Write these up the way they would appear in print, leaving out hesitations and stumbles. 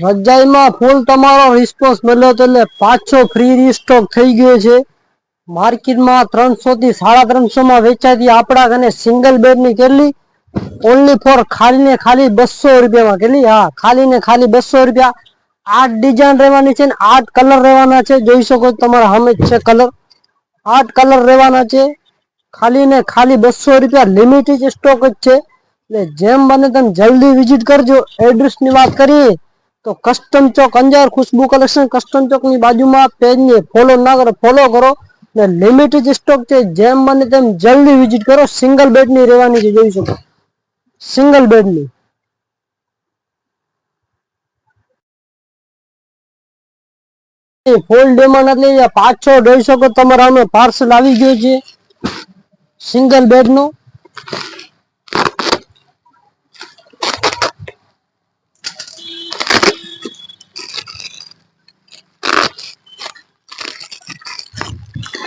રજાઈમાં ફૂલ તમારો રિસ્પોન્સ મળ્યો તો એટલે પાછો ફ્રી રીસ્ટોક થઈ ગયો છે। માર્કેટમાં 300 થી 350 માં વેચાતી આપણા કને સિંગલ બેડ ની કેટલી ઓનલી ફોર ખાલી ને ખાલી 200 રૂપિયામાં કેટલી હા ખાલી ને ખાલી 200 રૂપિયા। 8 ડિઝાઇન રહેવાની છે ને 8 કલર રહેવાના છે। જોઈ શકો તમારા સામે છે કલર 8 કલર રહેવાના છે ખાલી ને ખાલી 200 રૂપિયા। લિમિટેડ સ્ટોક જ છે એટલે જેમ બને તેમ જલ્દી વિઝિટ કરજો। એડ્રેસ ની વાત કરીએ તો કસ્ટમ ચોક અંજાર ખુશ્બુ કલેક્શન કસ્ટમ ચોક ની બાજુમાં પેજ ને ફોલો ના કરો ફોલો કરો ને લિમિટેડ સ્ટોક છે જેમ બને તેમ જલ્દી વિઝિટ કરો। સિંગલ બેડ ની રહેવાની છે જોઈ શકો સિંગલ બેડ ની ફૂલ ડિમાન્ડ એટલે પાછો જોઈ શકો તમારા અમે પાર્સલ આવી ગયો છે સિંગલ બેડ નો।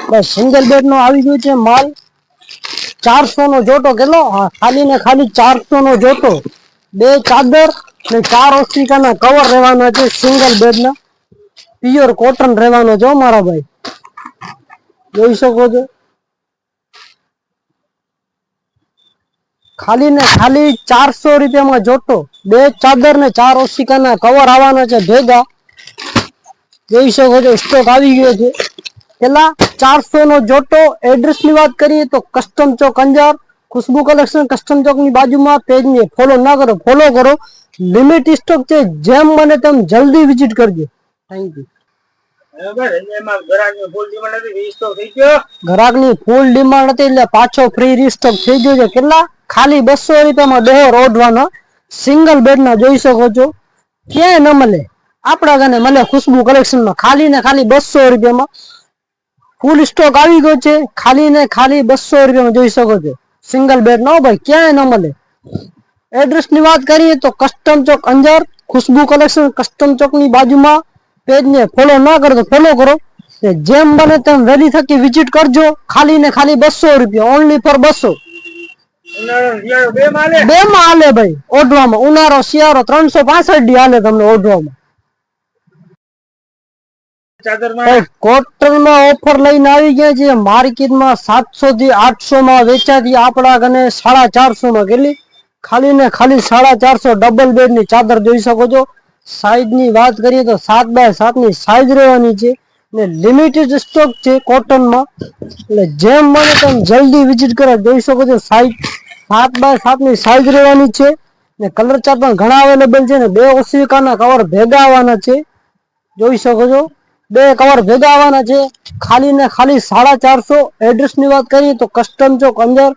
બસ સિંગલ બેડ નો આવી ગયો છે માલ 400 નો જોટો કેટલો ખાલી ને ખાલી 400 નો જોટો। 2 ચાદર ને 4 ઓસ્ટિકા ના કવર રહેવાના છે સિંગલ બેડ ના પ્યોર કોટન રહેવાનો છે મારા ભાઈ જોઈ શકો છો। ખાલી ને ખાલી 400 રૂપિયામાં જોટો 2 ચાદર ને 4 ઓસ્ટિકા ના કવર આવવાના છે ભેગા જોઈ શકો છો। સ્ટોક આવી ગયો છે કેટલા 400 નો જોટો। એડ્રેસ ની વાત કરીએ તો કસ્ટમ ચોક અંજાર ખુશ્બુ કલેક્શન કસ્ટમ ચોક ની બાજુમાં પેજ ને ફોલો ના કરો ફોલો કરો। લિમિટ સ્ટોક છે જેમ બને તેમ જલ્દી વિઝિટ કરજો। Thank you. ગ્રાહક ની ફૂલ ડિમાન્ડ હતી એટલે પાછો ફ્રી રીસ્ટોક થઈ ગયો છે કેટલા ખાલી 200 રૂપિયામાં ડોર ઓઢવાના સિંગલ બેડ ના જોઈ શકો છો। ક્યાંય ન મળે આપણા કને મળે ખુશ્બુ કલેક્શન માં ખાલી ને ખાલી 200 રૂપિયામાં ફૂલ સ્ટોક આવી ગયો છે ખાલી ને ખાલી 200 રૂપિયામાં જોઈ શકો છો સિંગલ બેડ નો ભાઈ ક્યાંય ન મળે। એડ્રેસ ની વાત કરીએ તો કસ્ટમ ચોક અંજાર ખુશ્બુ કલેક્શન કસ્ટમ ચોક ની બાજુમાં પેજ ને ફોલો ના કરો તો ફોલો કરો જેમ બને તેમ વહેલી થકી વિઝિટ કરજો। ખાલી ને ખાલી 200 રૂપિયા ઓનલી ફોર 200 બે માં હાલે ભાઈ ઓઢવામાં ઉનાળો શિયાળો 365 દી હાલે તમને ઓઢવામાં। કોટન માં ઓફર લઈને આવી ગયા છે માર્કેટમાં 700 થી 800 માં વેચાતી આપણા કને 450 માં કેટલી ખાલી ને ખાલી 450 ડબલ બેડ ની ચાદર જોઈ શકો છો। સાઈઝ ની વાત કરીએ તો 7 બાય 7 ની સાઈઝ રહેવાની છે ને લિમિટેડ સ્ટોક છે કોટન માં એટલે જેમ બને તેમ જલ્દી વિઝિટ કરો। જોઈ શકો છો સાઈઝ 7 બાય 7 ની સાઈઝ રહેવાની છે ને કલર ચાર્ટ પણ ઘણા અવેલેબલ છે ને 2 ઓસિકા ના કવર ભેગા આવવાના છે જોઈ શકો છો 2 કવર ભેગા આવવાના છે ખાલી ને ખાલી 450। એડ્રેસ ની વાત કરીએ તો કસ્ટમ ચોક અંજાર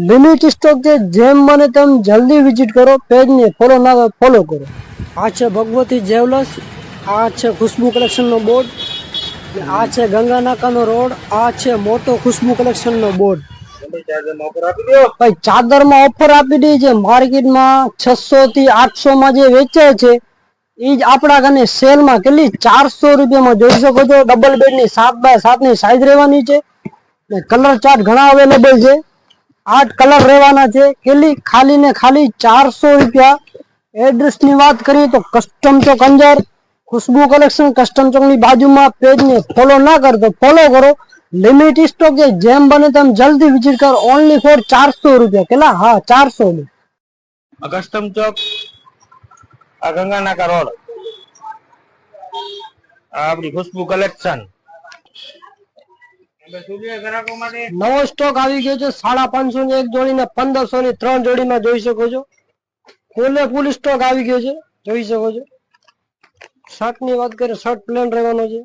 લિમિટ સ્ટોક છે જેમ બને તેમ જલ્દી વિઝિટ કરો। પેજ ને ફોલો ના ફોલો કરો। આ છે ભગવતી જ્વેલર્સ આ છે ખુશ્બુ કલેક્શન નો બોર્ડ આ છે ગંગા નાકા નો રોડ આ છે મોટો ખુશ્બુ કલેક્શન નો બોર્ડ ભાઈ ચાદર માં ઓફર આપી દી છે માર્કેટમાં 600 થી 800 માં જે વેચાય છે ઈ જ આપણા કને સેલ માં કેટલી 400 રૂપિયામાં જોઈ શકો છો। ડબલ બેડ ની 7 બાય 7 ની સાઈઝ રહેવાની છે ને કલર ચાર્ટ ઘણા અવેલેબલ છે 8 કલર રહેવાના છે કેટલી ખાલી ને ખાલી 400 રૂપિયા। એડ્રેસ ની વાત કરીએ તો કસ્ટમ ચોક અંજાર ખુશ્બુ કલેક્શન કસ્ટમ ચોક ની બાજુમાં પેજ ને ફોલો ના કરતો ફોલો કરો। લિમિટ સ્ટોક છે જેમ બને તેમ જલ્દી વિઝિટ કરો ઓનલી ફોર 400 રૂપિયા કેટલા હા 400 ની કસ્ટમ ચોક આ ગંગા નાકા રોડ આપડી ખુશ્બુ કલેક્શન નવો સ્ટોક આવી ગયો છે 550 ની એક જોડી ને 1500 ની 3 જોડીમાં જોઈ શકો છો। ફૂલે ફૂલ સ્ટોક આવી ગયો છે જોઈ શકો છો। શર્ટ ની વાત કરીએ શર્ટ પ્લેન રહેવાનો છે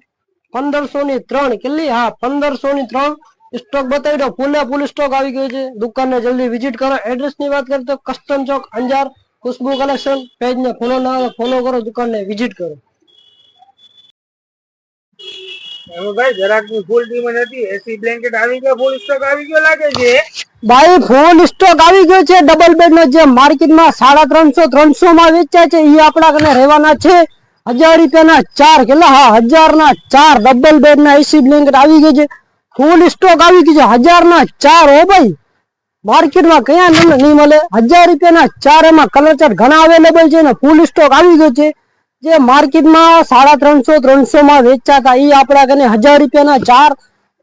1500 ની 3 કેટલી હા 1500 ની 3 સ્ટોક બતાવી દો ફૂલે ફૂલ સ્ટોક આવી ગયો છે દુકાનને જલ્દી વિઝિટ કરો। એડ્રેસ ની વાત કરીએ તો કસ્ટમ ચોક અંજાર ખુશ્બુ કલેક્શન પેજ ને ફોલો ના ફોલો કરો દુકાનને વિઝિટ કરો। ભાઈ જરાક ની ફૂલ ડિમાન્ડ હતી એસી બ્લેન્કેટ આવી ગયો ફૂલ સ્ટોક આવી ગયો લાગે છે ભાઈ ફૂલ સ્ટોક આવી ગયો છે ડબલ બેડ નો જે માર્કેટમાં 350 માં વેચાય છે એ આપણા કને રહેવાના છે 1000 રૂપિયાના 4 કેટલા હા 1000 ના 4 ડબલ બેડ ના એસી બ્લેન્કેટ આવી ગયો છે ફૂલ સ્ટોક આવી ગયો છે 1000 ના 4 હો ભાઈ માર્કેટમાં કયા તમને નહીં મળે. 1000 રૂપિયાના 4 એમાં કલર ચાર્ટ ઘણા અવેલેબલ છે ને ફૂલ સ્ટોક આવી ગયો છે. જે માર્કેટમાં 350-300 માં વેચાતા એ આપણા કને 1000 રૂપિયાના 4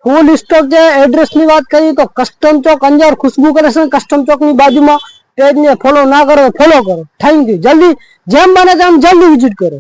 ફૂલ સ્ટોક છે. એડ્રેસ ની વાત કરીએ તો કસ્ટમ ચોક અંજાર ખુશ્બુ કલેક્શન, કસ્ટમ ચોક ની બાજુમાં. પેજ ને ફોલો ના કરો ફોલો કરો. Thank you. જલ્દી જેમ બને તેમ જલ્દી વિઝિટ કરો.